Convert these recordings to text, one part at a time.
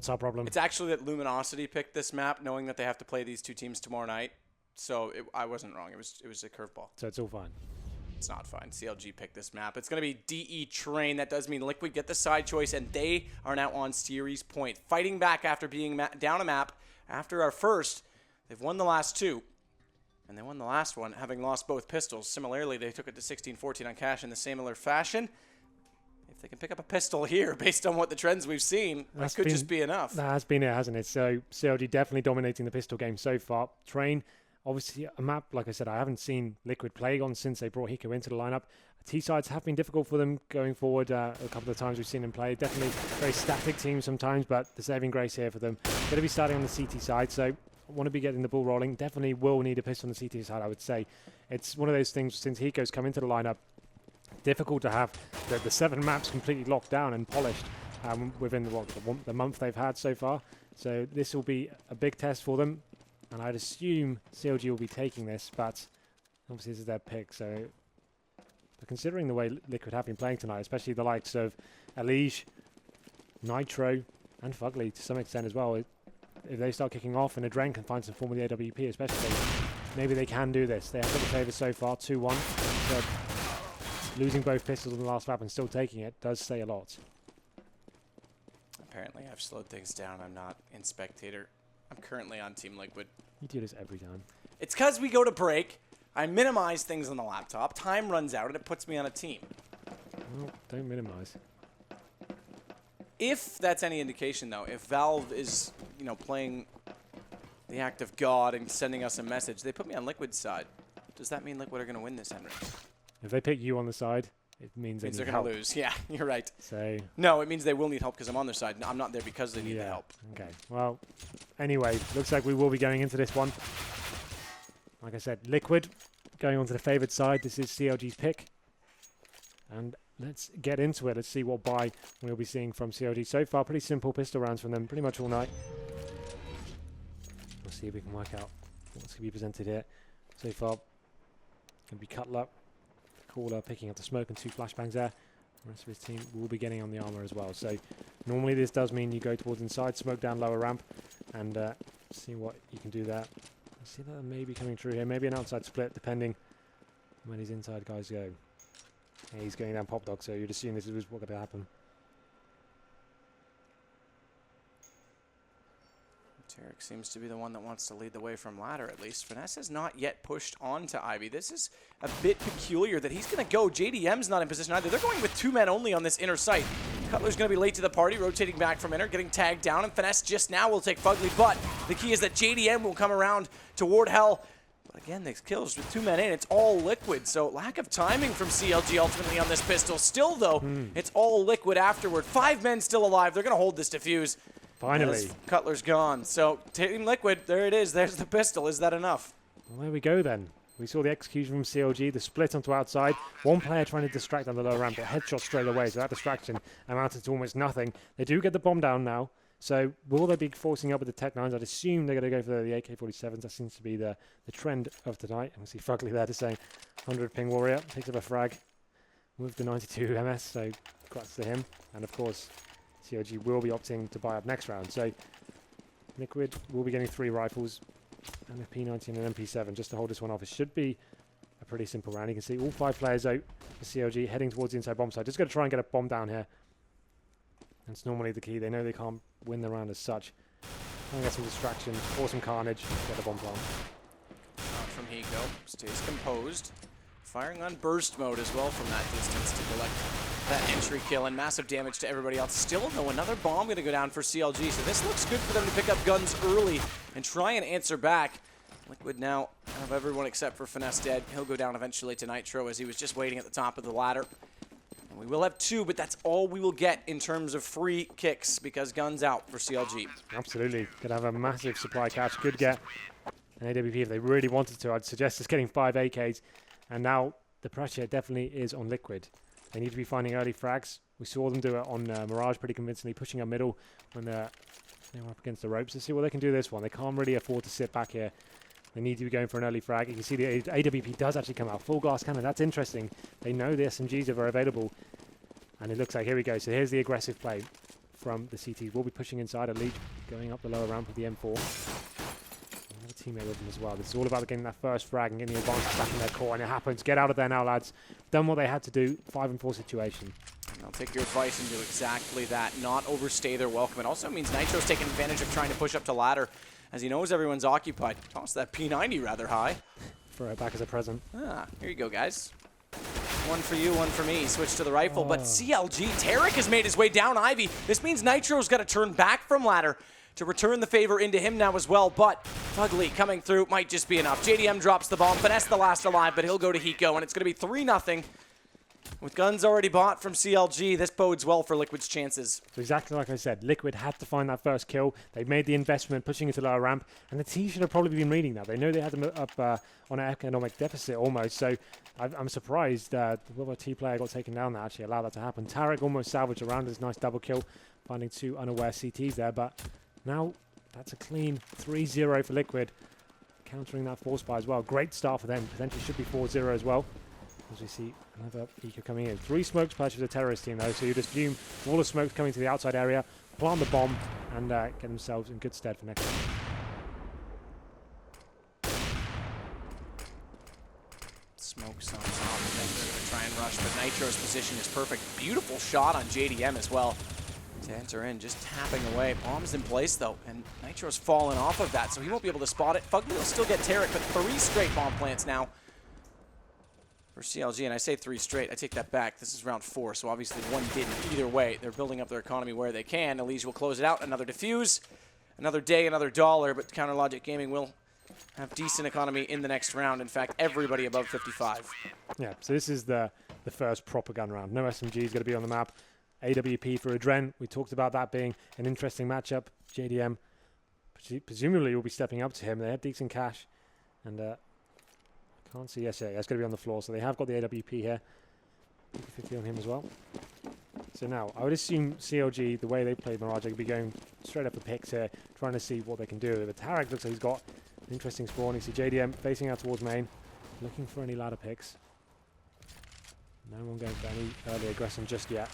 That's our problem. It's actually that Luminosity picked this map, knowing that they have to play these two teams tomorrow night. So I wasn't wrong. It was a curveball. So it's all fine. It's not fine. CLG picked this map. It's going to be DE Train. That does mean Liquid get the side choice, and they are now on series point. Fighting back after being down a map after our first. They've won the last two, and they won the last one, having lost both pistols. Similarly, they took it to 16-14 on Cash in the similar fashion. If they can pick up a pistol here, based on what the trends we've seen, that could just be enough. That has been it, hasn't it? So CLG definitely dominating the pistol game so far. Train, obviously a map, like I said, I haven't seen Liquid play on since they brought Hiko into the lineup. T-sides have been difficult for them going forward. A couple of times we've seen them play. Definitely very static team sometimes, but the saving grace here for them. Going to be starting on the CT side, so I want to be getting the ball rolling. Definitely will need a pistol on the CT side, I would say. It's one of those things, since Hiko's come into the lineup, difficult to have the 7 maps completely locked down and polished within the month they've had so far. So this will be a big test for them, and I'd assume CLG will be taking this, but obviously this is their pick. So but considering the way Liquid have been playing tonight, especially the likes of Elige, Nitro, and Fugly to some extent as well, if they start kicking off and Adren can find some form of the AWP especially, maybe they can do this. They have got the favour so far, 2-1. But losing both pistols on the last map and still taking it does say a lot. Apparently I've slowed things down. I'm not in spectator. I'm currently on Team Liquid. You do this every time. It's because we go to break. I minimize things on the laptop. Time runs out and it puts me on a team. Well, don't minimize. If that's any indication, though, if Valve is, playing the act of God and sending us a message, they put me on Liquid's side. Does that mean Liquid are going to win this, Henry? If they pick you on the side, it means they need they're help. going to lose. Yeah, you're right. So no, it means they will need help because I'm on their side. I'm not there because they need the help. Okay. Well, anyway, looks like we will be going into this one. Like I said, Liquid going on to the favoured side. This is CLG's pick. And let's get into it. Let's see what buy we'll be seeing from CLG. So far, pretty simple pistol rounds from them pretty much all night. We'll see if we can work out what's going to be presented here. So far, going to be Cutler, Caller picking up the smoke and 2 flashbangs there. The rest of his team will be getting on the armor as well. So normally this does mean you go towards inside, smoke down lower ramp, and see what you can do there. I see that may be coming true here. Maybe an outside split depending when these inside guys go. Yeah, he's going down pop dog, so you'd assume this is what's going to happen. Tarek seems to be the one that wants to lead the way from ladder, at least. Finesse has not yet pushed onto Ivy. This is a bit peculiar that he's going to go. JDM's not in position either. They're going with 2 men only on this inner site. Cutler's going to be late to the party, rotating back from inner, getting tagged down, and Finesse just now will take Fugly, but the key is that JDM will come around toward Hell. But again, the kills with 2 men in, it's all Liquid, so lack of timing from CLG ultimately on this pistol. Still, though, it's all Liquid afterward. 5 men still alive. They're going to hold this defuse. Finally. Cutler's gone. So, Team Liquid, there it is. There's the pistol. Is that enough? Well, there we go then. We saw the execution from CLG, the split onto outside. One player trying to distract on the lower ramp, but headshot straight away, so that distraction amounted to almost nothing. They do get the bomb down now. So will they be forcing up with the Tech 9s? I'd assume they're going to go for the AK-47s. That seems to be the trend of tonight. And we see Fugly there just saying 100 ping warrior. Picks up a frag with the 92 MS, so congrats to him. And of course, CLG will be opting to buy up next round. So Liquid will be getting 3 rifles and a P90 and an MP7 just to hold this one off. It should be a pretty simple round. You can see all 5 players out for CLG heading towards the inside bomb side. Just going to try and get a bomb down here. That's normally the key. They know they can't win the round as such. Try and get some distraction, or some carnage, get the bomb plant. Out from Hiko, stays composed. Firing on burst mode as well from that distance to collect that entry kill, and massive damage to everybody else. Still, though, another bomb going to go down for CLG, so this looks good for them to pick up guns early and try and answer back. Liquid now have everyone except for Finesse dead. He'll go down eventually to Nitro as he was just waiting at the top of the ladder. And we will have 2, but that's all we will get in terms of free kicks because guns out for CLG. Absolutely. Could have a massive supply catch. Could get an AWP if they really wanted to. I'd suggest just getting 5 AKs. And now the pressure definitely is on Liquid. They need to be finding early frags. We saw them do it on Mirage pretty convincingly, pushing up middle when they were up against the ropes. Let's see what they can do this one. They can't really afford to sit back here. They need to be going for an early frag. You can see the AWP does actually come out. Full glass cannon. That's interesting. They know the SMGs are available. And it looks like, here we go. So here's the aggressive play from the CT. Will be pushing inside. Elite going up the lower ramp with the M4. Another teammate with them as well. This is all about getting that first frag and getting the advantage back in their core, and it happens. Get out of there now, lads. Done what they had to do. 5-4 situation. They'll take your advice and do exactly that. Not overstay their welcome. It also means Nitro's taking advantage of trying to push up to ladder as he knows everyone's occupied. Toss that P90 rather high. Throw it back as a present. Here you go, guys. One for you, one for me. Switch to the rifle, but CLG, Tarek has made his way down Ivy. This means Nitro's got to turn back from ladder to return the favor into him now as well, but Fugly coming through might just be enough. JDM drops the bomb, Finesse the last alive, but he'll go to Hiko, and it's going to be 3-0. With guns already bought from CLG, this bodes well for Liquid's chances. So exactly like I said, Liquid had to find that first kill. They made the investment, pushing into lower ramp, and the T should have probably been reading that. They know they had them up on an economic deficit almost, so I'm surprised whether a T player got taken down that actually allowed that to happen. Tarek almost salvaged around his nice double kill, finding 2 unaware CTs there, but now that's a clean 3-0 for Liquid, countering that force fire as well. Great start for them, potentially should be 4-0 as well. As we see another eco coming in. 3 smoke splashes of the terrorist team though, so you'd assume all the smoke coming to the outside area, plant the bomb, and get themselves in good stead for next time. Smoke's on top of them. They're going to try and rush, but Nitro's position is perfect. Beautiful shot on JDM as well to enter in, just tapping away. Bomb's in place though, and Nitro's fallen off of that, so he won't be able to spot it. Fugly will still get Tarek, but 3 straight bomb plants now for CLG, and I say 3 straight. I take that back. This is round 4, so obviously 1 didn't. Either way, they're building up their economy where they can. Elise will close it out. Another defuse, another day, another dollar, but Counter Logic Gaming will have decent economy in the next round. In fact, everybody above 55. Yeah, so this is the first proper gun round. No SMG is going to be on the map. AWP for Adren. We talked about that being an interesting matchup. JDM presumably will be stepping up to him. They have decent cash, and can't see. Yes, yeah, it's going to be on the floor. So they have got the AWP here. 50 on him as well. So now, I would assume CLG, the way they played Mirage, they could be going straight up the picks here, trying to see what they can do. But Tarek looks like he's got an interesting spawn. You see JDM facing out towards main, looking for any ladder picks. No one going for any early aggression just yet.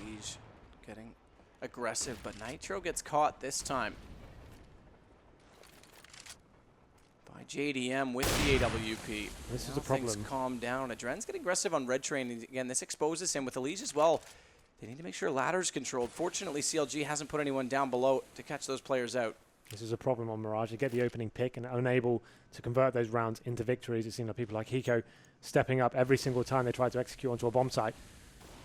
Liege getting aggressive, but Nitro gets caught this time by JDM with the AWP. This now is a problem. Things calm down. Adren's getting aggressive on Red Train. And again, this exposes him with Elise as well. They need to make sure ladder's controlled. Fortunately, CLG hasn't put anyone down below to catch those players out. This is a problem on Mirage. They get the opening pick and are unable to convert those rounds into victories. It seems like people like Hiko stepping up every single time they try to execute onto a bomb site.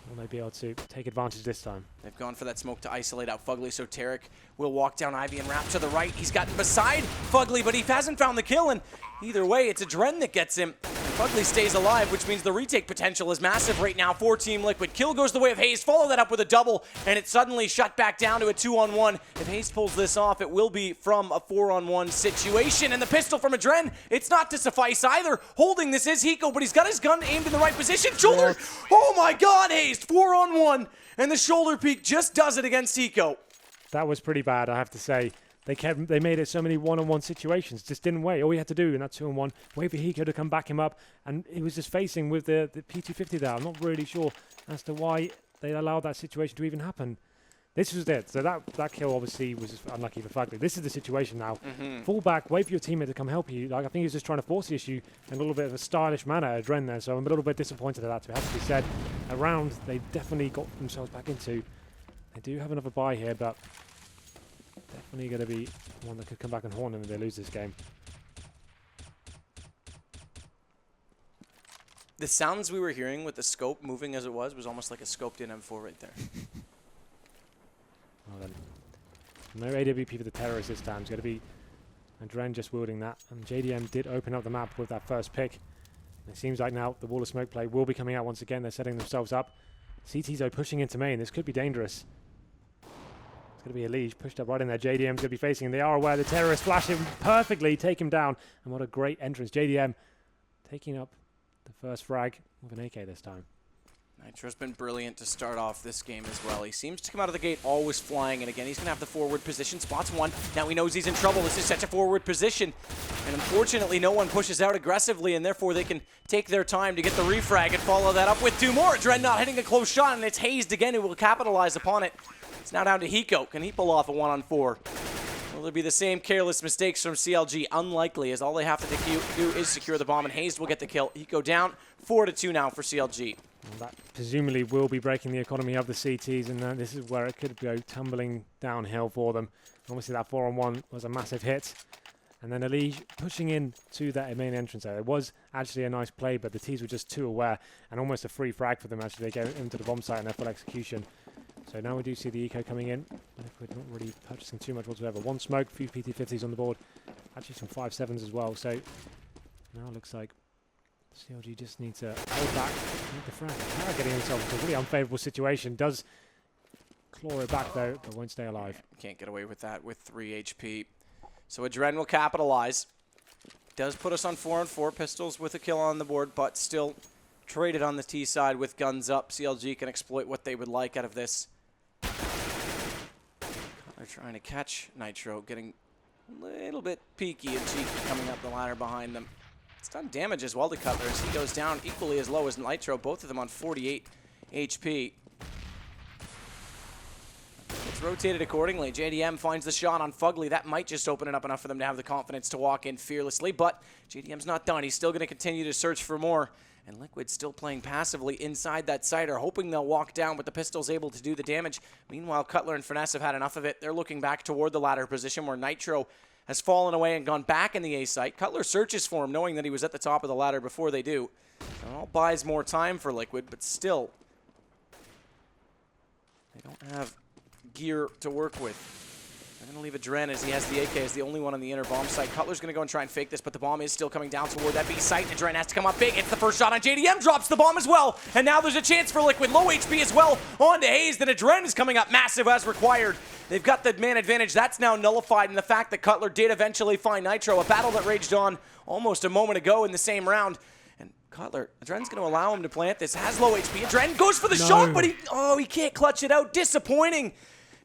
Will they be able to take advantage this time? They've gone for that smoke to isolate out Fugly, so Tarek will walk down Ivy and wrap to the right. He's gotten beside Fugly, but he hasn't found the kill, and either way, it's Adren that gets him. Fugly stays alive, which means the retake potential is massive right now for Team Liquid. Kill goes the way of Hayes, follow that up with a double, and it's suddenly shut back down to a 2-on-1. If Hayes pulls this off, it will be from a 4-on-1 situation, and the pistol from Adren, it's not to suffice either. Holding this is Hiko, but he's got his gun aimed in the right position. Shoulder, oh my god, Hayes, 4-on-1, and the shoulder peek just does it against Hiko. That was pretty bad, I have to say. They made it so many one-on-one situations, just didn't wait. All he had to do in that 2-on-1, wait for Hiko to come back him up, and he was just facing with the P250 there. I'm not really sure as to why they allowed that situation to even happen. This was it. So that kill obviously was unlucky for Fugly. This is the situation now. Fall back, wait for your teammate to come help you. Like, I think he was just trying to force the issue in a little bit of a stylish manner, Adren there. So I'm a little bit disappointed at that, to have to be said. A round they definitely got themselves back into. They do have another bye here, but definitely going to be one that could come back and haunt them if they lose this game. The sounds we were hearing with the scope moving as it was almost like a scoped in M4 right there. Well then, no AWP for the terrorists this time. It's going to be Adren just wielding that. And JDM did open up the map with that first pick. And it seems like now the wall of smoke play will be coming out once again. They're setting themselves up. CTZO pushing into main. This could be dangerous. It's going to be a Liege pushed up right in there. JDM's going to be facing him. They are aware the terrorists flash him perfectly, take him down. And what a great entrance. JDM taking up the first frag with an AK this time. Nitro's been brilliant to start off this game as well. He seems to come out of the gate always flying, and again, he's going to have the forward position. Spots one. Now he knows he's in trouble. This is such a forward position, and unfortunately, no one pushes out aggressively, and therefore they can take their time to get the refrag and follow that up with two more. Dren not hitting a close shot, and it's Hazed again who will capitalize upon it. It's now down to Hiko. Can he pull off a 1-on-4? Will there be the same careless mistakes from CLG? Unlikely, as all they have to do is secure the bomb, and Hazed will get the kill. Hiko down, 4-2 now for CLG. That presumably will be breaking the economy of the CTs, and this is where it could go tumbling downhill for them. Obviously, that 4-on-1 was a massive hit. And then Elige pushing in to that main entrance there. It was actually a nice play, but the T's were just too aware, and almost a free frag for them. Actually, they go into the bomb site and their full execution. So now we do see the eco coming in. Liquid not really purchasing too much whatsoever. One smoke, few PT50s on the board. Actually some 5.7s as well. So now it looks like CLG just need to hold back, need the frag. Now getting himself into a really unfavourable situation. Does claw it back though, but won't stay alive. Can't get away with that with 3 HP. So Adren will capitalize. Does put us on 4-on-4. Pistols with a kill on the board, but still traded on the T side with guns up. CLG can exploit what they would like out of this. They're trying to catch Nitro, getting a little bit peeky and cheeky coming up the ladder behind them. It's done damage as well to Cutler as he goes down equally as low as Nitro, both of them on 48 HP. It's rotated accordingly. JDM finds the shot on Fugly. That might just open it up enough for them to have the confidence to walk in fearlessly, but JDM's not done. He's still going to continue to search for more. And Liquid still playing passively inside that site, or hoping they'll walk down, but the pistol's able to do the damage. Meanwhile, Cutler and Finesse have had enough of it. They're looking back toward the ladder position where Nitro has fallen away and gone back in the A site. Cutler searches for him, knowing that he was at the top of the ladder before they do. It all buys more time for Liquid, but still, they don't have gear to work with. They're going to leave Adren as he has the AK as the only one on the inner bomb site. Cutler's going to go and try and fake this, but the bomb is still coming down toward that B site. Adren has to come up big. Hits the first shot on JDM, drops the bomb as well. And now there's a chance for Liquid. Low HP as well on to Hazed, and Adren is coming up massive as required. They've got the man advantage. That's now nullified in the fact that Cutler did eventually find Nitro, a battle that raged on almost a moment ago in the same round. And Cutler, Adren's going to allow him to plant this. Has low HP. Adren goes for the shot, but he can't clutch it out. Disappointing,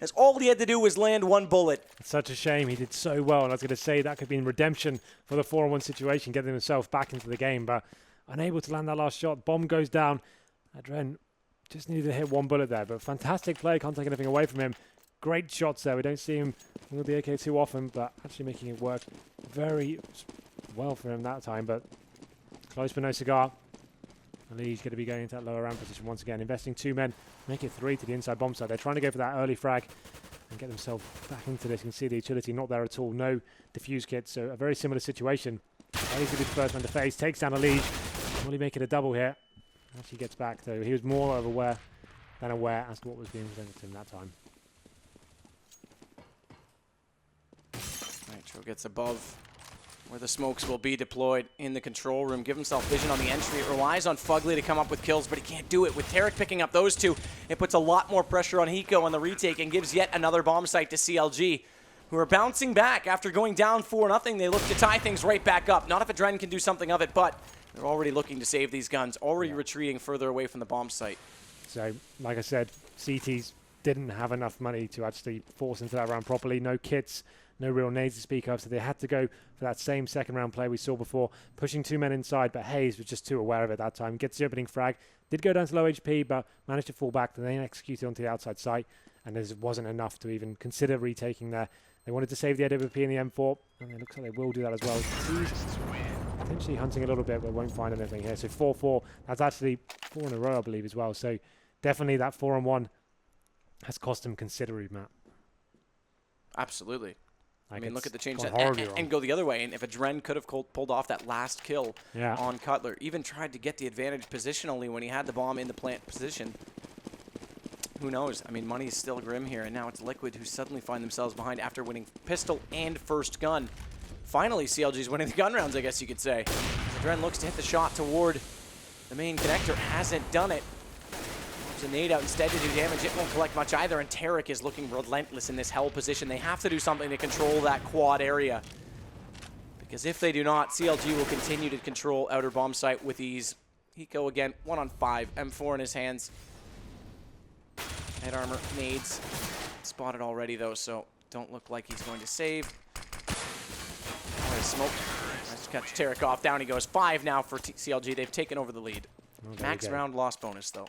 as all he had to do was land one bullet. It's such a shame. He did so well, and I was going to say that could be in redemption for the 4-on-1 situation, getting himself back into the game, but unable to land that last shot. Bomb goes down. Adren just needed to hit one bullet there, but fantastic play. Can't take anything away from him. Great shots there. We don't see him with the AK too often, but actually making it work very well for him that time, but close but no cigar. Elige going to be going into that lower ramp position once again, investing 2 men, make it 3 to the inside bomb side. They're trying to go for that early frag and get themselves back into this. You can see the utility not there at all. No defuse kit, so a very similar situation. Hazed will be the first man to face, takes down Elige. Will he make it a double here? Actually gets back though. He was more aware than aware as to what was being presented to him that time. Nitro gets above where the smokes will be deployed in the control room. Give himself vision on the entry. It relies on Fugly to come up with kills, but he can't do it. With Tarek picking up those two, it puts a lot more pressure on Hiko on the retake and gives yet another bomb site to CLG, who are bouncing back after going down 4-0. They look to tie things right back up. Not if Adren can do something of it, but they're already looking to save these guns, already retreating further away from the bomb site. So, like I said, CTs didn't have enough money to actually force into that round properly. No kits, no real nades to speak of, so they had to go for that same second round play we saw before, pushing 2 men inside, but Hazed was just too aware of it that time. Gets the opening frag, did go down to low HP, but managed to fall back, and then executed onto the outside site, and there wasn't enough to even consider retaking there. They wanted to save the AWP in the M4, and it looks like they will do that as well. Potentially hunting a little bit, but won't find anything here. So 4-4, that's actually 4 in a row, I believe, as well. So definitely that 4-on-1 has cost them considerably, Matt. Absolutely. I mean, look at the change and go the other way. And if Adren could have pulled off that last kill on Cutler, even tried to get the advantage positionally when he had the bomb in the plant position, who knows? I mean, money is still grim here, and now it's Liquid who suddenly find themselves behind after winning pistol and first gun. Finally, CLG's winning the gun rounds, I guess you could say. Adren looks to hit the shot toward the main connector, hasn't done it. A nade out instead to do damage. It won't collect much either, and Tarek is looking relentless in this hell position. They have to do something to control that quad area, because if they do not, CLG will continue to control outer bomb site with ease. Hiko again, 1-on-5, M4 in his hands. Head armor, nades. Spotted already though, so don't look like he's going to save. Smoke. Nice to catch Tarek off. Down he goes. 5 now for CLG. They've taken over the lead. Oh, Max round loss bonus though.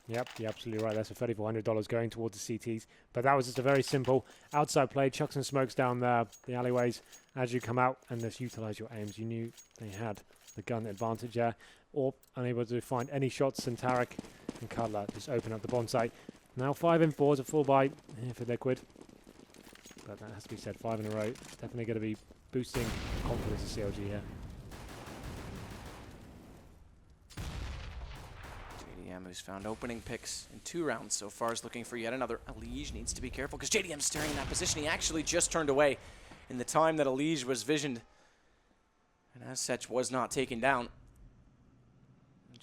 Yep, you're absolutely right. That's for $3,400 going towards the CTs. But that was just a very simple outside play. Chuck some smokes down the alleyways as you come out and just utilize your aims. You knew they had the gun advantage there, or unable to find any shots. And Tarek and Cutler just open up the bomb site. Now 5 in 4 is a full buy here for Liquid. But that has to be said, 5 in a row. Definitely going to be boosting confidence of CLG here. JDM, who's found opening picks in 2 rounds so far, is looking for yet another. Elige needs to be careful because JDM's staring in that position. He actually just turned away in the time that Elige was visioned. And as such, was not taken down.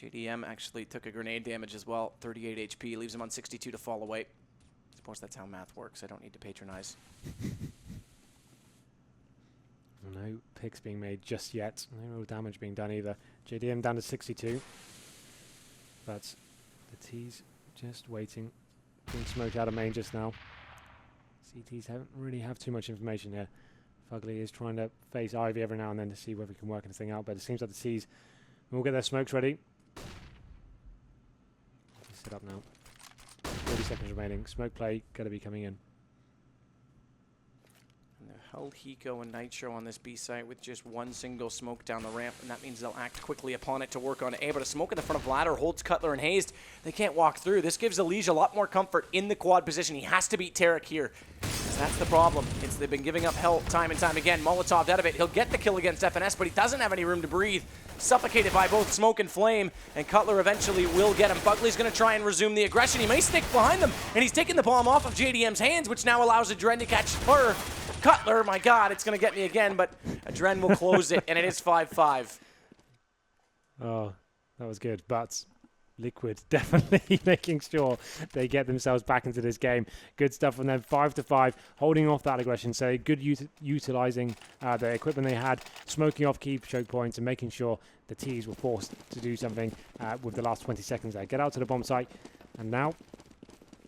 JDM actually took a grenade damage as well. 38 HP, leaves him on 62 to fall away. I suppose that's how math works. I don't need to patronize. No picks being made just yet. No real damage being done either. JDM down to 62. But the T's just waiting. Being smoked out of main just now. CTs haven't really have too much information here. Fugly is trying to face Ivy every now and then to see whether we can work anything out, but it seems like the T's will get their smokes ready. Set up now. 40 seconds remaining. Smoke play got to be coming in. And they've held Hiko and Nitro on this B site with just 1 single smoke down the ramp, and that means they'll act quickly upon it to work on A. But a smoke in the front of Ladder holds Cutler and Hazed. They can't walk through. This gives Elige a lot more comfort in the quad position. He has to beat Tarek here. That's the problem. They've been giving up hell time and time again. Molotov out of it. He'll get the kill against FNS, but he doesn't have any room to breathe. Suffocated by both smoke and flame, and Cutler eventually will get him. Fugly's going to try and resume the aggression. He may stick behind them, and he's taking the bomb off of JDM's hands, which now allows Adren to catch Spur. Cutler, my God, it's going to get me again, but Adren will close it, and it is 5-5. Oh, that was good, but Liquid definitely making sure they get themselves back into this game. Good stuff from them. 5-5, holding off that aggression. So good utilizing the equipment they had, smoking off key choke points and making sure the T's were forced to do something with the last 20 seconds there. Get out to the bomb site, and now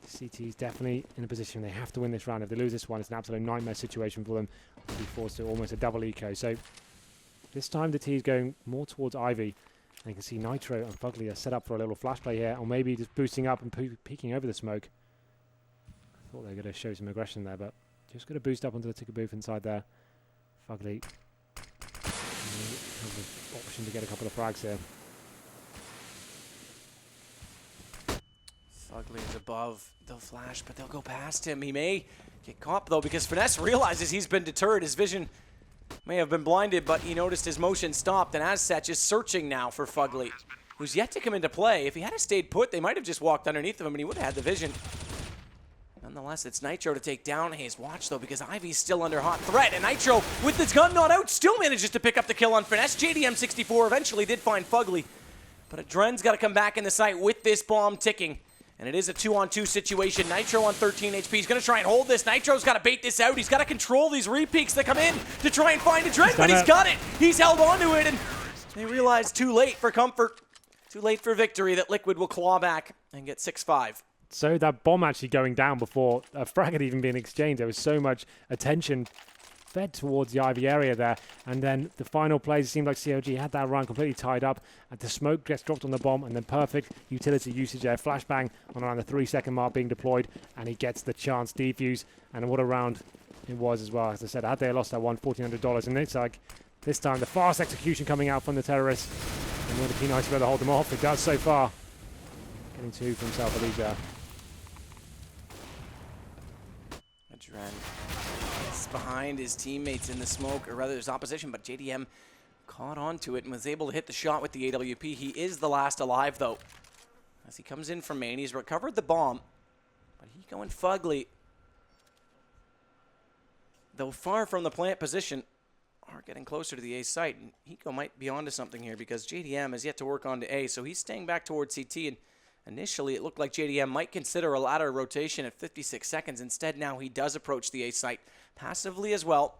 CT's definitely in a position they have to win this round. If they lose this one, it's an absolute nightmare situation for them. They'll be forced to almost a double eco. So this time the T's going more towards Ivy. And you can see Nitro and Fugly are set up for a little flash play here, or maybe just boosting up and peeking over the smoke. I thought they were going to show some aggression there, but just going to boost up onto the ticker booth inside there. Fugly have the option to get a couple of frags here. Fugly is above. They'll flash, but they'll go past him. He may get caught, though, because Finesse realizes he's been deterred. His vision may have been blinded, but he noticed his motion stopped, and Azsach is searching now for Fugly, who's yet to come into play. If he had stayed put, they might have just walked underneath of him, and he would have had the vision. Nonetheless, it's Nitro to take down Hayes. Watch, though, because Ivy's still under hot threat, and Nitro, with his gun not out, still manages to pick up the kill on Finesse. JDM 64 eventually did find Fugly, but Adren's got to come back in the site with this bomb ticking. And it is a 2-on-2 situation. Nitro on 13 HP. He's going to try and hold this. Nitro's got to bait this out. He's got to control these repeaks that come in to try and find Adren, but he's got it. He's held onto it, and they realize too late for comfort, too late for victory, that Liquid will claw back and get 6-5. So that bomb actually going down before a frag had even been exchanged. There was so much attention fed towards the Ivy area there, and then the final plays, it seemed like CLG had that run completely tied up, and the smoke gets dropped on the bomb, and then perfect utility usage there. Flashbang on around the 3-second mark being deployed, and he gets the chance defuse, and what a round it was as well. As I said, had they lost that one, $1,400, and it's like this time the fast execution coming out from the terrorists, and would it be nice to be able to hold them off? It does so far. Getting 2 from South Alicia. Adren is behind his teammates in the smoke, or rather his opposition, but JDM caught onto it and was able to hit the shot with the AWP. He is the last alive, though. As he comes in from main, he's recovered the bomb, but he's going Fugly, though far from the plant position, are getting closer to the A site, and Hiko might be onto something here because JDM has yet to work on to A, so he's staying back towards CT, and initially it looked like JDM might consider a ladder rotation at 56 seconds. Instead, now he does approach the A site passively as well.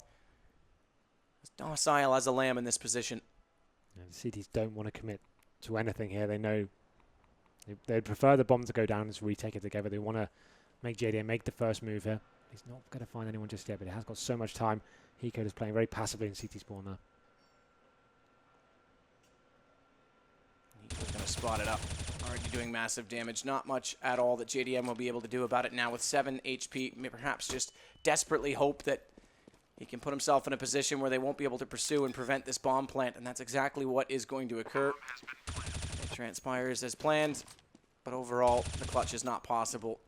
As docile as a lamb in this position. And the CTs don't want to commit to anything here. They know they'd prefer the bomb to go down and retake it together. They want to make JDM make the first move here. He's not going to find anyone just yet, but he has got so much time. Hiko is playing very passively in CT spawn there. Hiko's going to spot it up. Already doing massive damage. Not much at all that JDM will be able to do about it now with 7 HP. May perhaps just desperately hope that he can put himself in a position where they won't be able to pursue and prevent this bomb plant, and that's exactly what is going to occur. It transpires as planned, but overall, the clutch is not possible.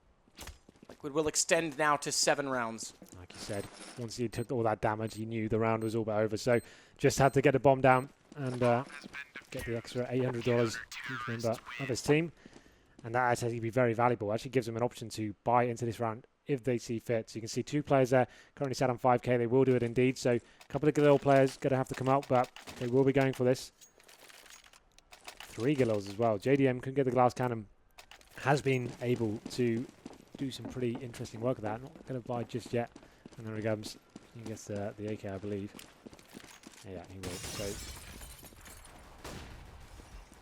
Liquid will extend now to 7 rounds. Like you said, once he took all that damage, he knew the round was all but over. So just had to get a bomb down and get the extra $800 each member of his team. And that actually would be very valuable. Actually gives them an option to buy into this round if they see fit. So you can see 2 players there currently sat on 5k. They will do it indeed. So a couple of Galil players going to have to come out, but they will be going for this. 3 Galils as well. JDM couldn't get the glass cannon. Has been able to do some pretty interesting work with that. Not going to buy just yet. And there he comes. He gets the AK, I believe. Yeah, he will. So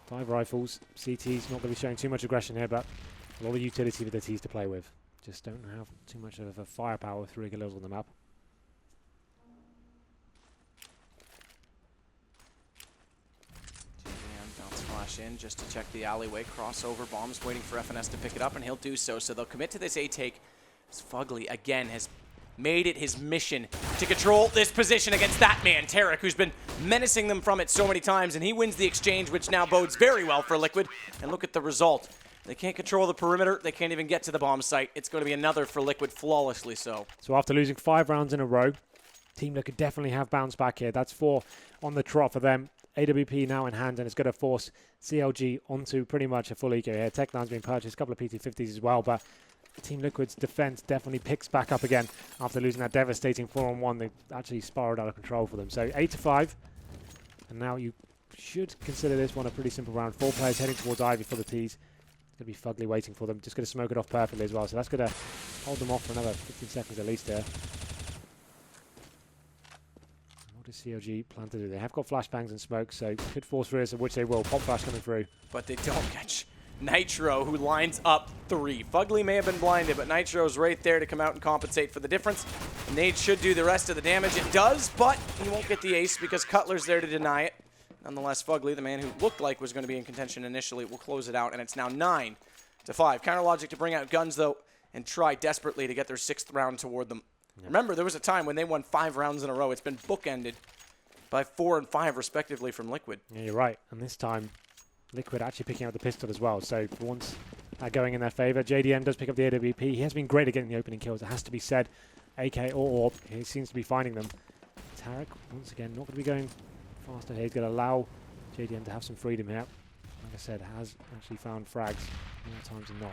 5 rifles. CT's not going to be showing too much aggression here, but a lot of utility for the T's to play with. Just don't have too much of a firepower with 3 Galils on the map. Bounce flash in just to check the alleyway. Crossover bombs waiting for FNS to pick it up, and he'll do so. So they'll commit to this A-take. As Fugly, again, has made it his mission to control this position against that man, Tarek, who's been menacing them from it so many times, and he wins the exchange, which now bodes very well for Liquid. And look at the result. They can't control the perimeter. They can't even get to the bomb site. It's going to be another for Liquid, flawlessly so. So after losing 5 rounds in a row, Team Liquid definitely have bounced back here. That's 4 on the trot for them. AWP now in hand, and it's going to force CLG onto pretty much a full eco here. Tech9's been purchased, a couple of PT50s as well, but Team Liquid's defense definitely picks back up again after losing that devastating 4-on-1. They actually spiraled out of control for them. So 8-5, and now you should consider this one a pretty simple round. 4 players heading towards Ivy for the T's. It's going to be Fugly waiting for them. Just going to smoke it off perfectly as well. So that's going to hold them off for another 15 seconds at least here. What does CLG plan to do? They have got flashbangs and smoke, so could force through this, of which they will. Pop flash coming through. But they don't catch Nitro, who lines up 3. Fugly may have been blinded, but Nitro's right there to come out and compensate for the difference. Nade should do the rest of the damage. It does, but he won't get the ace because Cutler's there to deny it. Nonetheless, Fugly, the man who looked like was going to be in contention initially, will close it out, and it's now 9-5. Counter Logic to bring out guns, though, and try desperately to get their 6th round toward them. Yep. Remember, there was a time when they won 5 rounds in a row. It's been bookended by 4 and 5, respectively, from Liquid. Yeah, you're right. And this time, Liquid actually picking up the pistol as well. So for once, going in their favor. JDM does pick up the AWP. He has been great at getting the opening kills. It has to be said. AK or Orb, he seems to be finding them. Tarek, once again, not going to be going faster here. He's going to allow JDM to have some freedom here. Like I said, has actually found frags more times than not.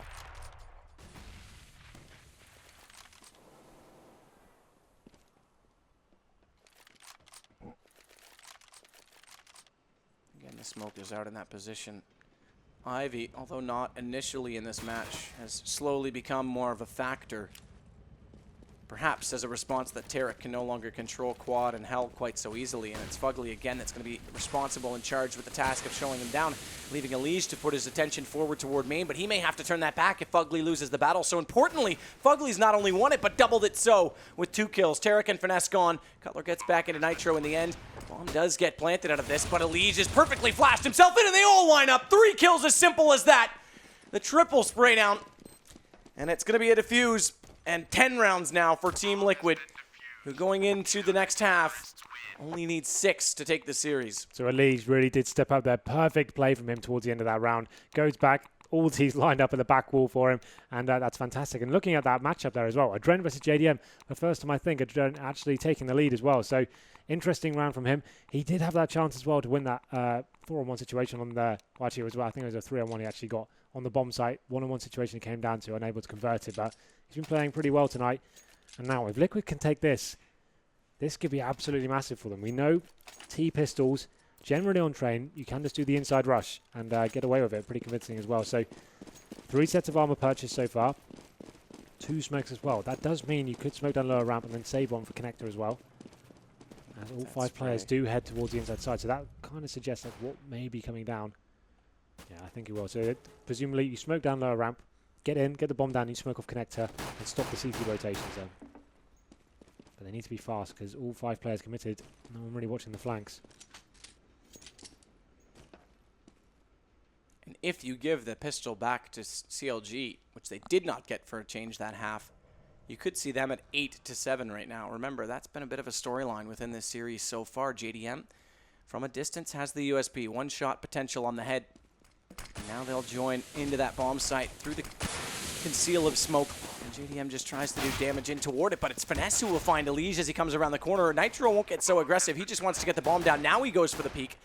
Again, the smoke is out in that position. Ivy, although not initially in this match, has slowly become more of a factor. Perhaps as a response that Tarek can no longer control Quad and Hell quite so easily, and it's Fugly again that's going to be responsible and charged with the task of showing him down, leaving Elige to put his attention forward toward main, but he may have to turn that back if Fugly loses the battle. So importantly, Fugly's not only won it, but doubled it so with 2 kills. Tarek and Finesse gone. Cutler gets back into Nitro in the end. Bomb does get planted out of this, but Elige is perfectly flashed himself in, and they all line up. 3 kills, as simple as that. The triple spray down, and it's going to be a defuse. And 10 rounds now for Team Liquid, who going into the next half only needs 6 to take the series. So Elige really did step up there. Perfect play from him towards the end of that round. Goes back. All T's lined up at the back wall for him, and that's fantastic. And looking at that matchup there as well, Adren versus JDM, the first time I think Adren actually taking the lead as well. So interesting round from him. He did have that chance as well to win that 4-on-1 situation on the, well, actually, I think it was a 3-on-1 he actually got on the bomb site. 1-on-1 situation he came down to, unable to convert it, but he's been playing pretty well tonight. And now if Liquid can take this, this could be absolutely massive for them. We know T-pistols, generally on train, you can just do the inside rush and get away with it. Pretty convincing as well. So 3 sets of armor purchased so far. 2 smokes as well. That does mean you could smoke down lower ramp and then save one for connector as well. As all 5 players do head towards the inside side. So that kind of suggests that's what may be coming down. Yeah, I think he will. So presumably you smoke down lower ramp, get in, get the bomb down, you smoke off connector, and stop the CT rotations then. But they need to be fast because all 5 players committed. No one really watching the flanks. And if you give the pistol back to CLG, which they did not get for a change that half, you could see them at 8-7 right now. Remember, that's been a bit of a storyline within this series so far. JDM, from a distance, has the USP. One shot potential on the head. And now they'll join into that bomb site through the conceal of smoke. And JDM just tries to do damage in toward it, but it's Finesse who will find Elige as he comes around the corner. Nitro won't get so aggressive. He just wants to get the bomb down. Now he goes for the peek.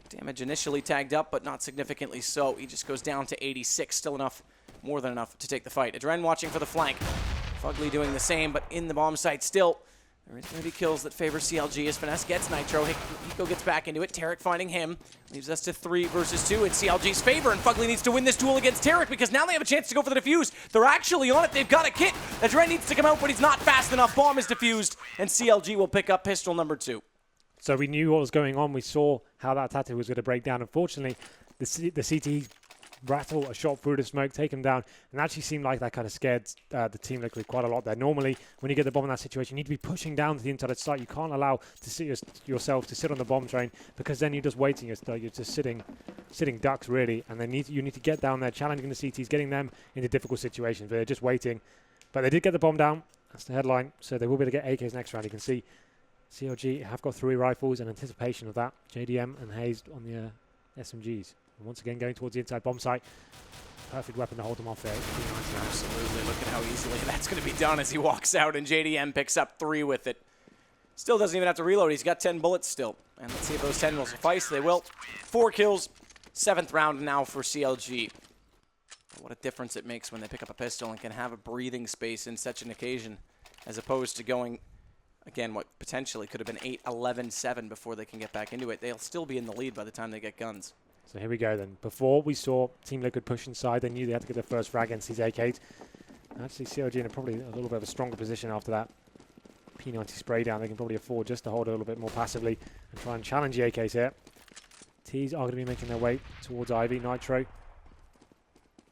Damage initially tagged up, but not significantly so. He just goes down to 86. Still enough, more than enough to take the fight. Adren watching for the flank. Fugly doing the same, but in the bomb site still. There is going to be kills that favor CLG as Finesse gets Nitro. Hiko gets back into it. Tarek finding him. Leaves us to 3 versus 2 in CLG's favor, and Fugly needs to win this duel against Tarek because now they have a chance to go for the defuse. They're actually on it. They've got a kit. Adren needs to come out, but he's not fast enough. Bomb is defused, and CLG will pick up pistol number 2. So we knew what was going on. We saw how that tactic was going to break down. Unfortunately, the CT rattle a shot through the smoke, take him down, and actually seemed like that kind of scared the Team Liquid quite a lot there. Normally, when you get the bomb in that situation, you need to be pushing down to the inside of the site. You can't allow to sit yourself to sit on the bomb train because then you're just waiting. You're just sitting ducks, really, and you need to get down there, challenging the CTs, getting them into difficult situations. But they're just waiting. But they did get the bomb down. That's the headline. So they will be able to get AKs next round. You can see CLG have got 3 rifles in anticipation of that. JDM and Hayes on the SMGs. And once again, going towards the inside bomb site. Perfect weapon to hold them off there. Absolutely. Look at how easily that's going to be done as he walks out, and JDM picks up 3 with it. Still doesn't even have to reload. He's got 10 bullets still. And let's see if those 10 will suffice. They will. 4 kills. 7th round now for CLG. What a difference it makes when they pick up a pistol and can have a breathing space in such an occasion, as opposed to going, again, what potentially could have been 8-11-7 before they can get back into it. They'll still be in the lead by the time they get guns. So here we go then. Before we saw Team Liquid push inside, they knew they had to get their first frag against these AKs. Actually, CLG in probably a little bit of a stronger position after that P90 spray down. They can probably afford just to hold a little bit more passively and try and challenge the AKs here. Ts are going to be making their way towards Ivy. Nitro.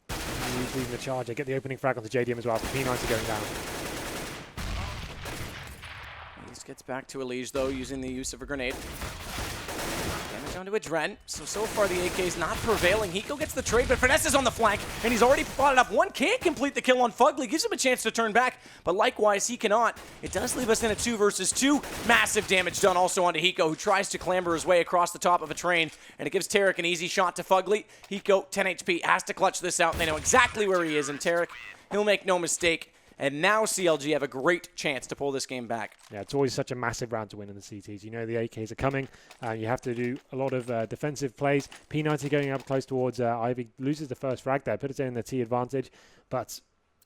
He's leading the charge. They get the opening frag onto JDM as well. P90 going down. He gets back to Elige, though, using the use of a grenade. Damage onto Adren. So far the AK is not prevailing. Hiko gets the trade, but Finesse is on the flank, and he's already fought it up. One can't complete the kill on Fugly. Gives him a chance to turn back, but likewise, he cannot. It does leave us in a 2 versus 2. Massive damage done also onto Hiko, who tries to clamber his way across the top of a train, and it gives Tarek an easy shot to Fugly. Hiko, 10 HP, has to clutch this out, and they know exactly where he is, and Tarek, he'll make no mistake. And now CLG have a great chance to pull this game back. Yeah, it's always such a massive round to win in the CTs. You know the AKs are coming. You have to do a lot of defensive plays. P90 going up close towards Ivy. Loses the first frag there. Put it in the T advantage. But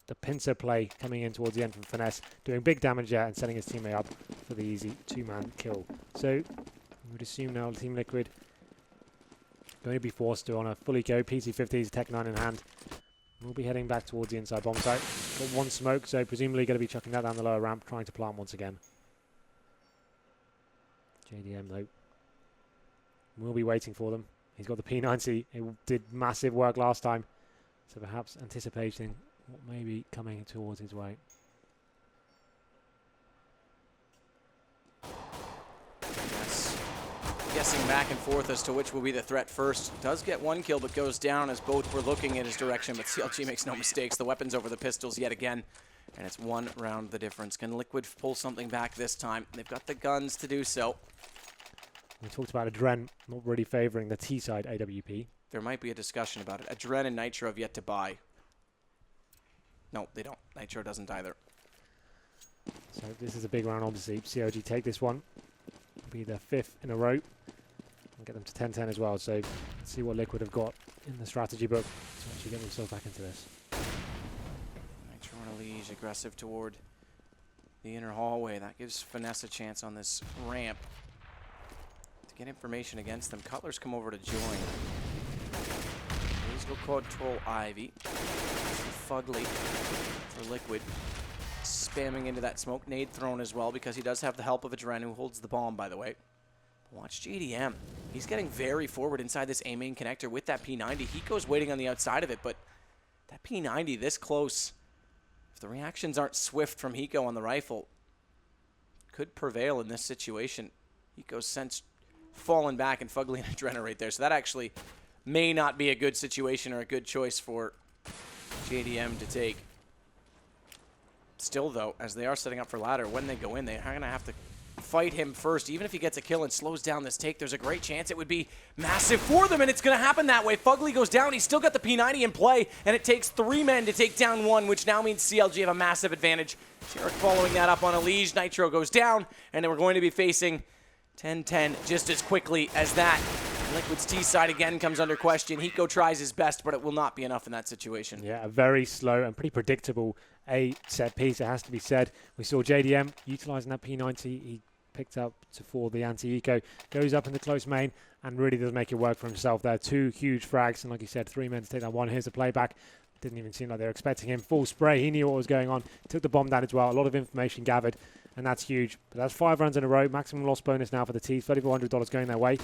the pincer play coming in towards the end from Finesse. Doing big damage there and setting his teammate up for the easy 2-man kill. So we would assume now Team Liquid going to be forced to on a fully go. PC-50's Tech 9 in hand. We'll be heading back towards the inside bomb site. Got 1 smoke, so presumably going to be chucking that down the lower ramp, trying to plant once again. JDM, though, we'll be waiting for them. He's got the P90. It did massive work last time, so perhaps anticipating what may be coming towards his way. Guessing back and forth as to which will be the threat first. Does get 1 kill, but goes down as both were looking in his direction, but CLG makes no mistakes. The weapons over the pistols yet again, and it's 1 round the difference. Can Liquid pull something back this time? They've got the guns to do so. We talked about Adren not really favoring the T-side AWP. There might be a discussion about it. Adren and Nitro have yet to buy. No, they don't. Nitro doesn't either. So this is a big round, obviously. CLG take this one. Be their 5th in a row. And get them to 10-10 as well. So let's see what Liquid have got in the strategy book to actually get themselves back into this. Nitro and Elige aggressive toward the inner hallway. That gives Finesse a chance on this ramp to get information against them. Cutler's come over to join. Elige will control Ivy. Fugly for Liquid. Spamming into that smoke. Nade thrown as well because he does have the help of Adren, who holds the bomb, by the way. Watch JDM. He's getting very forward inside this A main connector with that P90. Hiko's waiting on the outside of it, but that P90 this close, if the reactions aren't swift from Hiko on the rifle, could prevail in this situation. Hiko's sense fallen back and Fugly and Adrena right there. So that actually may not be a good situation or a good choice for JDM to take. Still, though, as they are setting up for ladder, when they go in, they are going to have to fight him first. Even if he gets a kill and slows down this take, there's a great chance it would be massive for them, and it's going to happen that way. Fugly goes down. He's still got the P90 in play, and it takes 3 men to take down 1, which now means CLG have a massive advantage. Tarek following that up on a Liege. Nitro goes down, and then we're going to be facing 10-10 just as quickly as that. Liquid's T side again comes under question. Hiko tries his best, but it will not be enough in that situation. Yeah, a very slow and pretty predictable A set piece, it has to be said. We saw JDM utilizing that P90. He picked up for the anti-eco, goes up in the close main, and really does make it work for himself there. 2 huge frags, and like you said, 3 men to take that one. Here's the playback. Didn't even seem like they were expecting him. Full spray. He knew what was going on. Took the bomb down as well. A lot of information gathered, and that's huge. But that's 5 runs in a row. Maximum loss bonus now for the T. $3,400 going their way.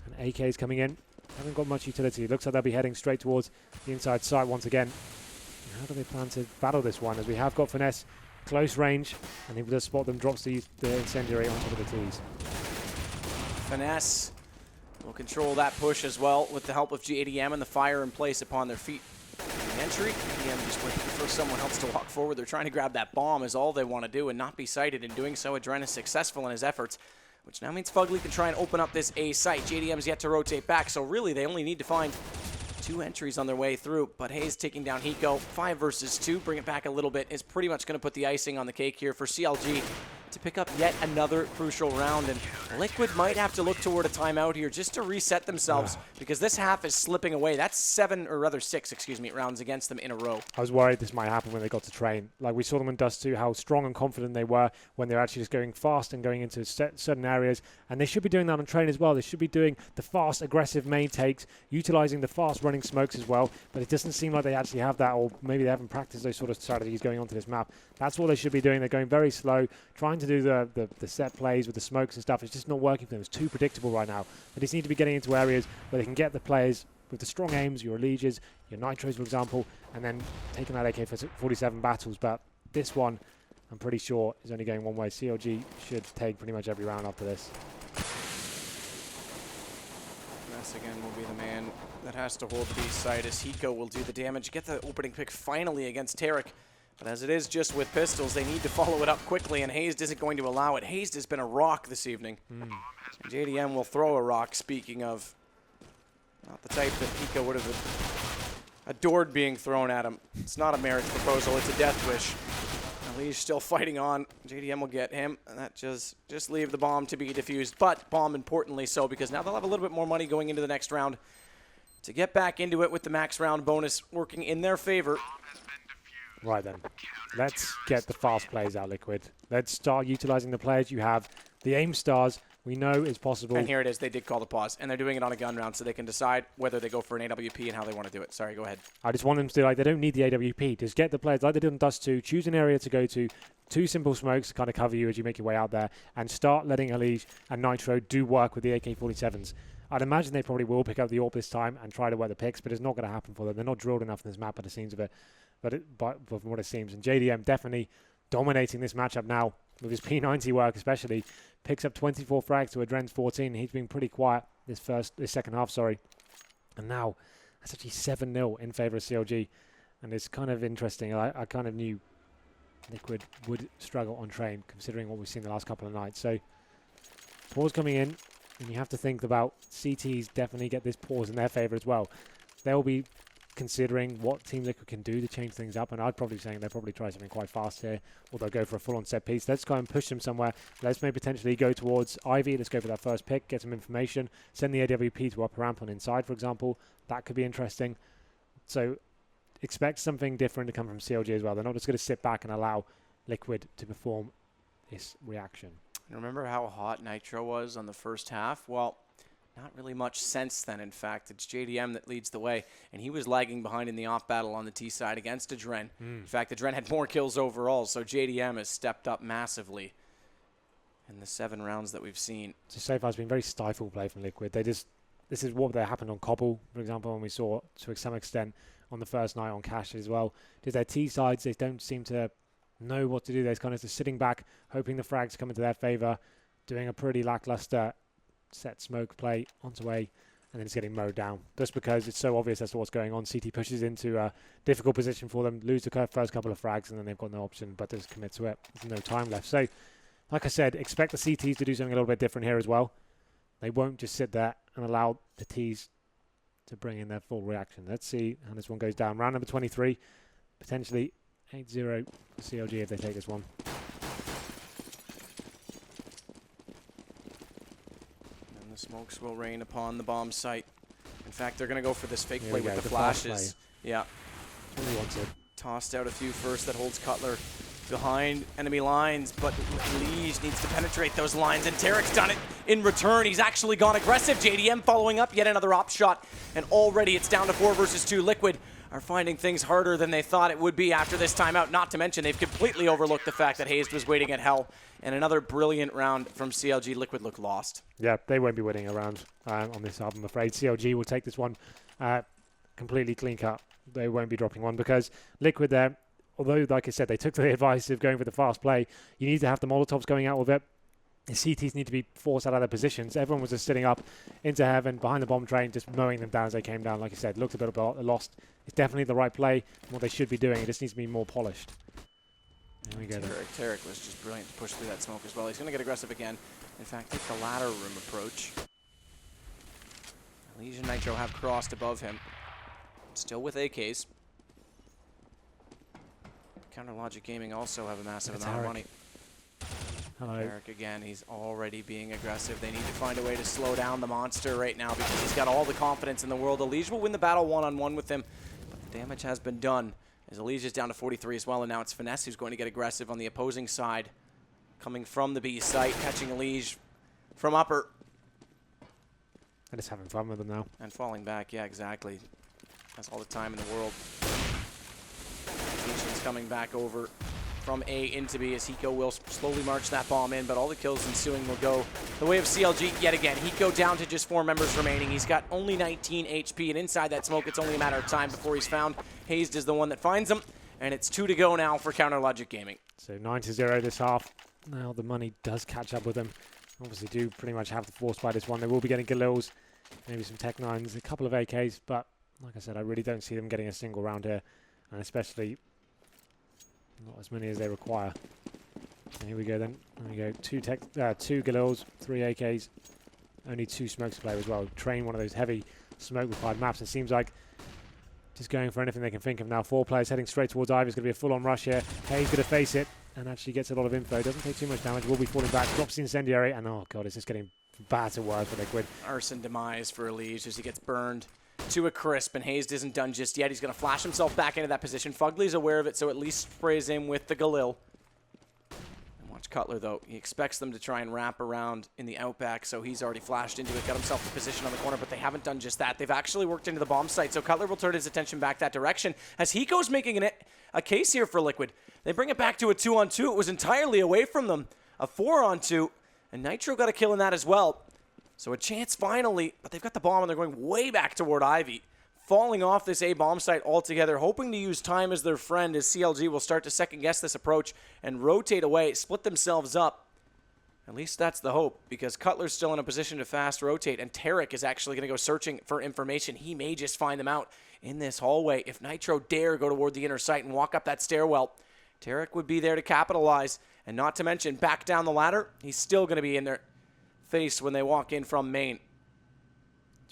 And AK's coming in. Haven't got much utility. Looks like they'll be heading straight towards the inside site once again. How do they plan to battle this one? As we have got Finesse close range, and he does spot them, drops the incendiary on top of the T's. Finesse will control that push as well with the help of JDM and the fire in place upon their feet. The entry, JDM just waiting for someone else to walk forward. They're trying to grab that bomb is all they want to do and not be sighted. In doing so, Adren is successful in his efforts, which now means Fugly can try and open up this A site. JDM's yet to rotate back, so really they only need to find 2 entries on their way through, but Hayes taking down Hiko. 5 versus 2, bring it back a little bit, is pretty much going to put the icing on the cake here for CLG to pick up yet another crucial round, and Liquid might have to look toward a timeout here just to reset themselves because this half is slipping away. That's 6 rounds against them in a row. I was worried this might happen when they got to train. Like we saw them in Dust 2, how strong and confident they were when they're actually just going fast and going into certain areas, and they should be doing that on train as well. They should be doing the fast, aggressive main takes, utilizing the fast running smokes as well, but it doesn't seem like they actually have that, or maybe they haven't practiced those sort of strategies going onto this map. That's what they should be doing. They're going very slow, trying to do the set plays with the smokes and stuff. It's just not working for them. It's too predictable right now. They just need to be getting into areas where they can get the players with the strong aims, your Allegias, your Nitros, for example, and then taking that AK-47 battles. But this one, I'm pretty sure, is only going one way. CLG should take pretty much every round after this. Mess again will be the man that has to hold the B side as Hiko will do the damage. Get the opening pick finally against Tarek. But as it is just with pistols, they need to follow it up quickly, and Hazed isn't going to allow it. Hazed has been a rock this evening. And JDM will throw a rock, speaking of not the type that Hiko would have adored being thrown at him. It's not a marriage proposal, it's a death wish. Lee's still fighting on. JDM will get him, and that just leave the bomb to be defused. But bomb importantly so, because now they'll have a little bit more money going into the next round to get back into it with the max round bonus working in their favor. Right then, let's get the fast plays out, Liquid. Let's start utilizing the players you have. The aim stars, we know is possible. And here it is. They did call the pause, and they're doing it on a gun round, so they can decide whether they go for an AWP and how they want to do it. Sorry, go ahead. I just want them to do, like, they don't need the AWP. Just get the players like they did on Dust 2. Choose an area to go to. 2 simple smokes to kind of cover you as you make your way out there, and start letting Elige and Nitro do work with the AK-47s. I'd imagine they probably will pick up the AWP this time and try to wear the picks, but it's not going to happen for them. They're not drilled enough in this map by the seams of it. But from what it seems, and JDM definitely dominating this matchup now with his P90 work, especially picks up 24 frags to Adren's 14. He's been pretty quiet this second half, and now that's actually 7-0 in favor of CLG, and it's kind of interesting. I kind of knew Liquid would struggle on train considering what we've seen the last couple of nights. So pause coming in, and you have to think about CTs definitely get this pause in their favor as well. They'll be considering what Team Liquid can do to change things up, and I'd probably be saying they'll probably try something quite fast here, or they'll go for a full-on set piece. Let's go and push them somewhere. Let's maybe potentially go towards Ivy. Let's go for that first pick, get some information, send the AWP to upper ramp on inside, for example. That could be interesting. So expect something different to come from CLG as well. They're not just going to sit back and allow Liquid to perform this reaction. Remember how hot Nitro was on the first half? Well, not really much since then, in fact. It's JDM that leads the way, and he was lagging behind in the off battle on the T side against Adren. In fact, Adren had more kills overall, so JDM has stepped up massively. in the 7 rounds that we've seen. So far it's been very stifled play from Liquid. This is what happened on Cobble, for example, and we saw to some extent on the first night on Cash as well. Just their T sides, they don't seem to know what to do. They're kind of just sitting back, hoping the frags come into their favor, doing a pretty lackluster set smoke play onto A, and then it's getting mowed down. Just because it's so obvious as to what's going on. CT pushes into a difficult position for them, lose the first couple of frags, and then they've got no option but to just commit to it. There's no time left. So, like I said, expect the CTs to do something a little bit different here as well. They won't just sit there and allow the Ts to bring in their full reaction. Let's see how this one goes down. Round number 23, potentially 8-0 for CLG if they take this one. And the smokes will rain upon the bomb site. In fact, they're going to go for this fake Here play we with go, the flash flashes. play. Yeah. That's what he wanted. Tossed out a few first that holds Cutler behind enemy lines, but Lige needs to penetrate those lines, and Tarek's done it in return. He's actually gone aggressive. JDM following up yet another op shot, and already it's down to 4 versus 2. Liquid are finding things harder than they thought it would be after this timeout, not to mention they've completely overlooked the fact that Hazed was waiting at Hell, and another brilliant round from CLG. Liquid look lost. Yeah, they won't be winning a round on this half, I'm afraid. CLG will take this one completely clean cut. They won't be dropping one because Liquid there, although, like I said, they took the advice of going for the fast play, you need to have the Molotovs going out with it. The CTs need to be forced out of their positions. Everyone was just sitting up into heaven behind the bomb train, just mowing them down as they came down. Like I said, looked a bit lost. It's definitely the right play, what they should be doing. It just needs to be more polished. There we go. Tarek was just brilliant to push through that smoke as well. He's going to get aggressive again. In fact, take the ladder room approach. Legion Nitro have crossed above him. Still with AKs. Counter Logic Gaming also have a massive amount of money. Hello. Eric again, he's already being aggressive. They need to find a way to slow down the monster right now because he's got all the confidence in the world. Elige will win the battle one-on-one with him, but the damage has been done. As Elige is down to 43 as well, and now it's Finesse who's going to get aggressive on the opposing side. Coming from the B site, catching Elige from upper. And just having fun with them now. And falling back, yeah, exactly. Has all the time in the world. Legions coming back over from A into B as Hiko will slowly march that bomb in, but all the kills ensuing will go the way of CLG yet again. Hiko down to just 4 members remaining. He's got only 19 HP, and inside that smoke, it's only a matter of time before he's found. Hazed is the one that finds him, and it's 2 to go now for Counter Logic Gaming. So 9-0 this half. Now the money does catch up with them. Obviously do pretty much have the force by this one. They will be getting Galils, maybe some Tech 9s, a couple of AKs, but like I said, I really don't see them getting a single round here, and especially not as many as they require. And here we go then. There we go. 2 Galils, 3 AKs, only 2 smokes to play as well. Train one of those heavy smoke required maps. It seems like just going for anything they can think of now. 4 players heading straight towards Ivy. It's going to be a full-on rush here. Hayes going to face it and actually gets a lot of info. Doesn't take too much damage. Will be falling back. Drops the incendiary, and oh god, it's just getting bad to work for Liquid. Arson demise for Elige as he gets burned to a crisp, and Hazed isn't done just yet. He's going to flash himself back into that position. Fugly's aware of it, so at least sprays him with the Galil. And watch Cutler, though. He expects them to try and wrap around in the outback, so he's already flashed into it, got himself a position on the corner, but they haven't done just that. They've actually worked into the bomb site, so Cutler will turn his attention back that direction as Hiko's making a case here for Liquid. They bring it back to a 2-on-2. It was entirely away from them. A 4-on-2, and Nitro got a kill in that as well. So a chance finally, but they've got the bomb and they're going way back toward Ivy. Falling off this A bomb site altogether, hoping to use time as their friend as CLG will start to second guess this approach and rotate away, split themselves up. At least that's the hope, because Cutler's still in a position to fast rotate, and Tarek is actually going to go searching for information. He may just find them out in this hallway. If Nitro dare go toward the inner site and walk up that stairwell, Tarek would be there to capitalize, and not to mention back down the ladder, he's still going to be in their face when they walk in from main.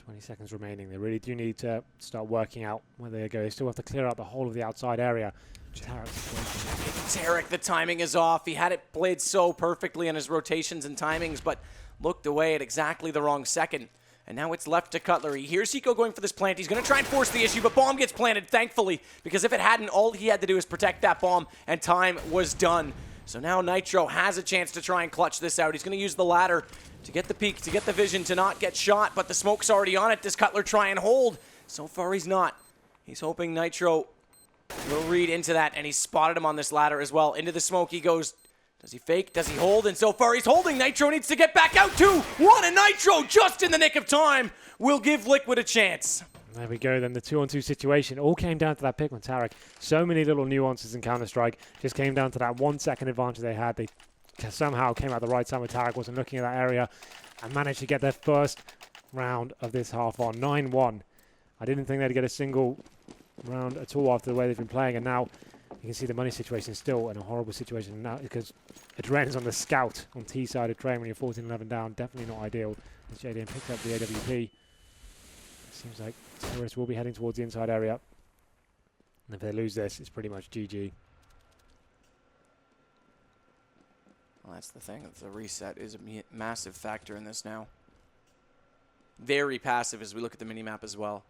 20 seconds remaining. They really do need to start working out where they go. They still have to clear out the whole of the outside area. Tarek, the timing is off. He had it played so perfectly in his rotations and timings, but looked away at exactly the wrong second. And now it's left to Cutler. He hears Hiko going for this plant. He's going to try and force the issue, but bomb gets planted, thankfully, because if it hadn't, all he had to do is protect that bomb, and time was done. So now Nitro has a chance to try and clutch this out. He's going to use the ladder to get the peek, to get the vision, to not get shot, but the smoke's already on it. Does Cutler try and hold? So far, he's not. He's hoping Nitro will read into that, and he spotted him on this ladder as well. Into the smoke he goes. Does he fake? Does he hold? And so far he's holding. Nitro needs to get back out too. One, and Nitro just in the nick of time will give Liquid a chance. There we go then, the 2-on-2 situation all came down to that pick on Tarek. So many little nuances in Counter-Strike, just came down to that 1 second advantage they had. They somehow came out the right time when Tarek wasn't looking at that area and managed to get their first round of this half on, 9-1. I didn't think they'd get a single round at all after the way they've been playing, and now you can see the money situation is still in a horrible situation now because Adren's on the scout on T side of Train when you're 14-11 down. Definitely not ideal. As JDM picked up the AWP. Seems like Terrorists will be heading towards the inside area. And if they lose this, it's pretty much GG. Well, that's the thing. The reset is a massive factor in this now. Very passive as we look at the minimap as well.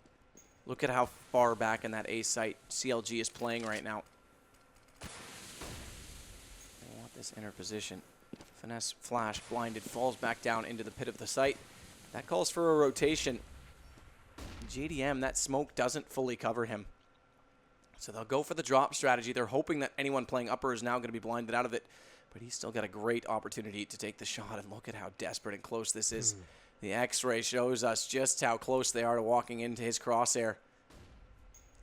Look at how far back in that A site CLG is playing right now. They want this inner position. Finesse flash blinded, falls back down into the pit of the site. That calls for a rotation. JDM, that smoke doesn't fully cover him. So they'll go for the drop strategy. They're hoping that anyone playing upper is now going to be blinded out of it. But he's still got a great opportunity to take the shot. And look at how desperate and close this is. The X-ray shows us just how close they are to walking into his crosshair.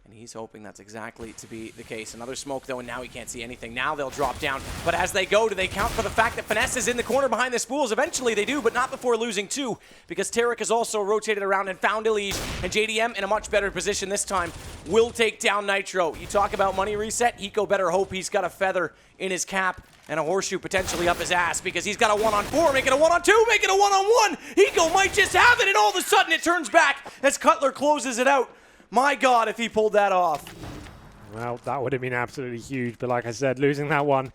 And he's hoping that's exactly to be the case. Another smoke, though, and now he can't see anything. Now they'll drop down. But as they go, do they count for the fact that Finesse is in the corner behind the spools? Eventually they do, but not before losing two, because Tarek has also rotated around and found Elige. And JDM, in a much better position this time, will take down Nitro. You talk about money reset, Hiko better hope he's got a feather in his cap and a horseshoe potentially up his ass, because he's got a 1-on-4, make it a 1-on-2, make it a 1-on-1. Hiko might just have it, and all of a sudden it turns back as Cutler closes it out. My God, if he pulled that off. Well, that would have been absolutely huge. But like I said, losing that one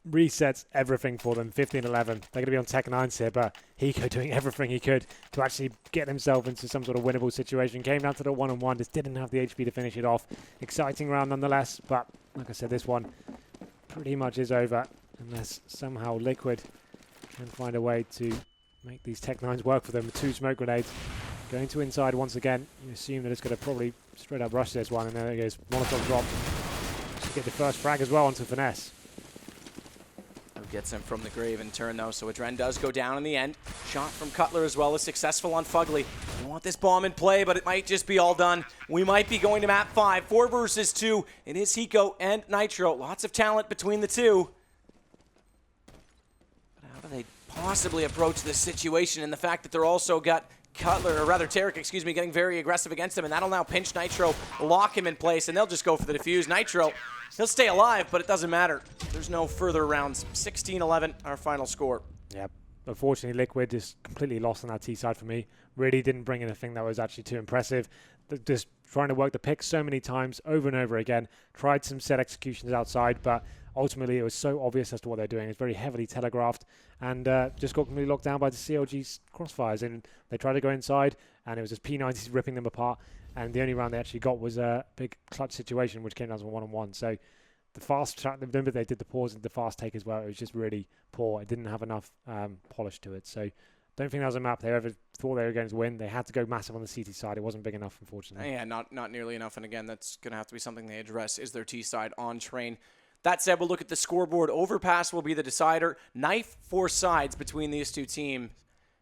resets everything for them. 15-11. They're going to be on Tech 9s here, but Hiko doing everything he could to actually get himself into some sort of winnable situation. Came down to the 1-on-1. Just didn't have the HP to finish it off. Exciting round nonetheless. But like I said, this one pretty much is over unless somehow Liquid can find a way to make these Tech 9s work for them with 2 smoke grenades. Going to inside once again. You assume that it's going to probably straight up rush this one, and there it goes. Molotov drop to get the first frag as well onto Finesse. Gets him from the grave in turn, though, so Adren does go down in the end. Shot from Cutler as well is successful on Fugly. They want this bomb in play, but it might just be all done. We might be going to map 5. 4 versus 2. It is Hiko and Nitro. Lots of talent between the two. But how do they possibly approach this situation, and the fact that they're also got Cutler, or rather Tarek, excuse me, getting very aggressive against him, and that'll now pinch Nitro, lock him in place, and they'll just go for the defuse. Nitro, he'll stay alive, but it doesn't matter. There's no further rounds. 16-11, our final score. Yeah, unfortunately, Liquid just completely lost on that T side for me. Really didn't bring anything that was actually too impressive. Just trying to work the pick so many times over and over again. Tried some set executions outside, but ultimately it was so obvious as to what they're doing. It's very heavily telegraphed, and just got completely locked down by the CLG's crossfires. And they tried to go inside, and it was just P90s ripping them apart. And the only round they actually got was a big clutch situation, which came down to a 1-on-1. So the fast track, remember they did the pause and the fast take as well. It was just really poor. It didn't have enough polish to it. So don't think that was a map they ever thought they were going to win. They had to go massive on the CT side. It wasn't big enough, unfortunately. Yeah, not nearly enough. And again, that's going to have to be something they address, is their T side on Train. That said, we'll look at the scoreboard. Overpass will be the decider. Knife 4 sides between these two teams.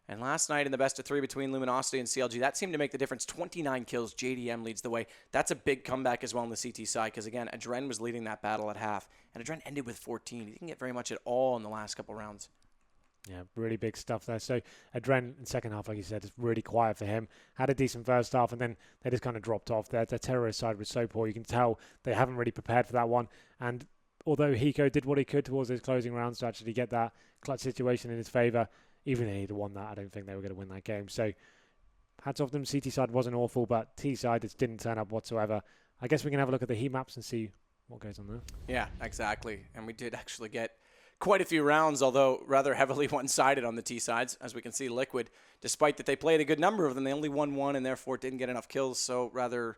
And last night in the best of 3 between Luminosity and CLG, that seemed to make the difference. 29 kills. JDM leads the way. That's a big comeback as well on the CT side, because, again, Adren was leading that battle at half. And Adren ended with 14. He didn't get very much at all in the last couple rounds. Yeah, really big stuff there. So Adren in second half, like you said, is really quiet for him. Had a decent first half, and then they just kind of dropped off. Their terrorist side was so poor. You can tell they haven't really prepared for that one. And although Hiko did what he could towards his closing rounds to actually get that clutch situation in his favour, even if he'd won that, I don't think they were going to win that game. So hats off them. CT side wasn't awful, but T side just didn't turn up whatsoever. I guess we can have a look at the heat maps and see what goes on there. Yeah, exactly. And we did actually get quite a few rounds, although rather heavily one-sided on the T sides. As we can see, Liquid, despite that they played a good number of them, they only won 1 and therefore didn't get enough kills. So rather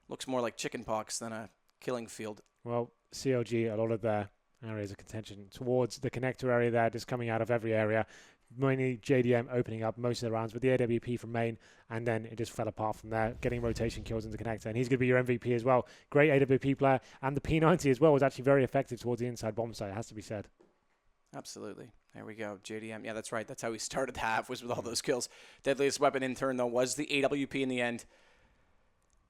looks more like chicken pox than a killing field. Well, CLG, a lot of their areas of contention towards the connector area there, just coming out of every area. Mainly JDM opening up most of the rounds with the AWP from main, and then it just fell apart from there, getting rotation kills into connector. And he's going to be your MVP as well. Great AWP player, and the P90 as well was actually very effective towards the inside bomb site, it has to be said. Absolutely. There we go. JDM. Yeah, that's right. That's how he started the half, was with all those kills. Deadliest weapon in turn, though, was the AWP in the end.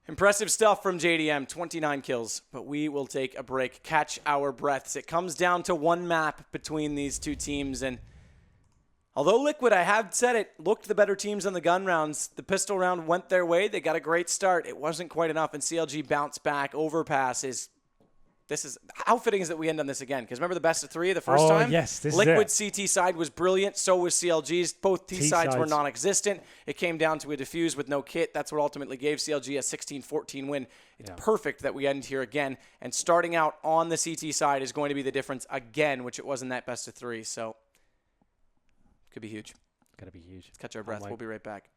Impressive stuff from JDM. 29 kills. But we will take a break, catch our breaths. It comes down to one map between these two teams. And although Liquid, I have said it, looked the better teams on the gun rounds, the pistol round went their way. They got a great start. It wasn't quite enough. And CLG bounced back. Overpass is... This is how fitting is that we end on this again? Because remember the best of three the first time? Yes, this Liquid is it. CT side was brilliant. So was CLG's. Both T sides were non-existent. It came down to a defuse with no kit. That's what ultimately gave CLG a 16-14 win. It's perfect that we end here again. And starting out on the CT side is going to be the difference again, which it was in that best of three. So could be huge. Gotta be huge. Let's catch our breath. We'll be right back.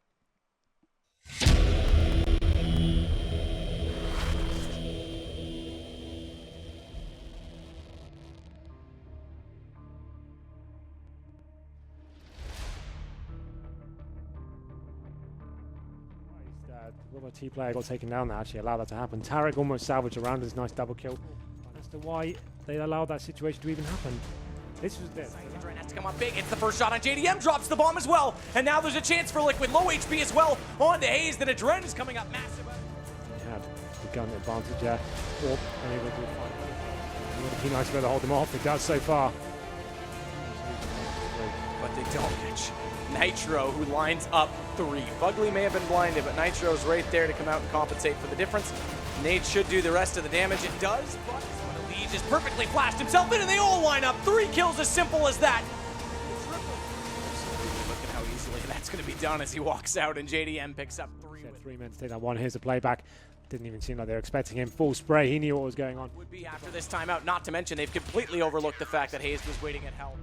What a T-player got taken down that actually allowed that to happen. Tarek almost salvaged around his nice double kill. As to why they allowed that situation to even happen. This was this. Has to come up big. It's the first shot on JDM. Drops the bomb as well. And now there's a chance for Liquid. Low HP as well. On to Hayes. Then Adren is coming up massive. He had the gun advantage there. Or unable to find it. It would be nice to be able to hold them off. It does so far. But they don't catch Nitro, who lines up three. Fugly may have been blinded, but Nitro's right there to come out and compensate for the difference. Nate should do the rest of the damage. It does, but Lead just perfectly flashed himself in, and they all line up. 3 kills, as simple as that. Look at how easily that's going to be done as he walks out, and JDM picks up 3. 3 men to take that one. Here's the playback. Didn't even seem like they were expecting him. Full spray. He knew what was going on. Would be after this timeout, not to mention they've completely overlooked the fact that Hayes was waiting at hell.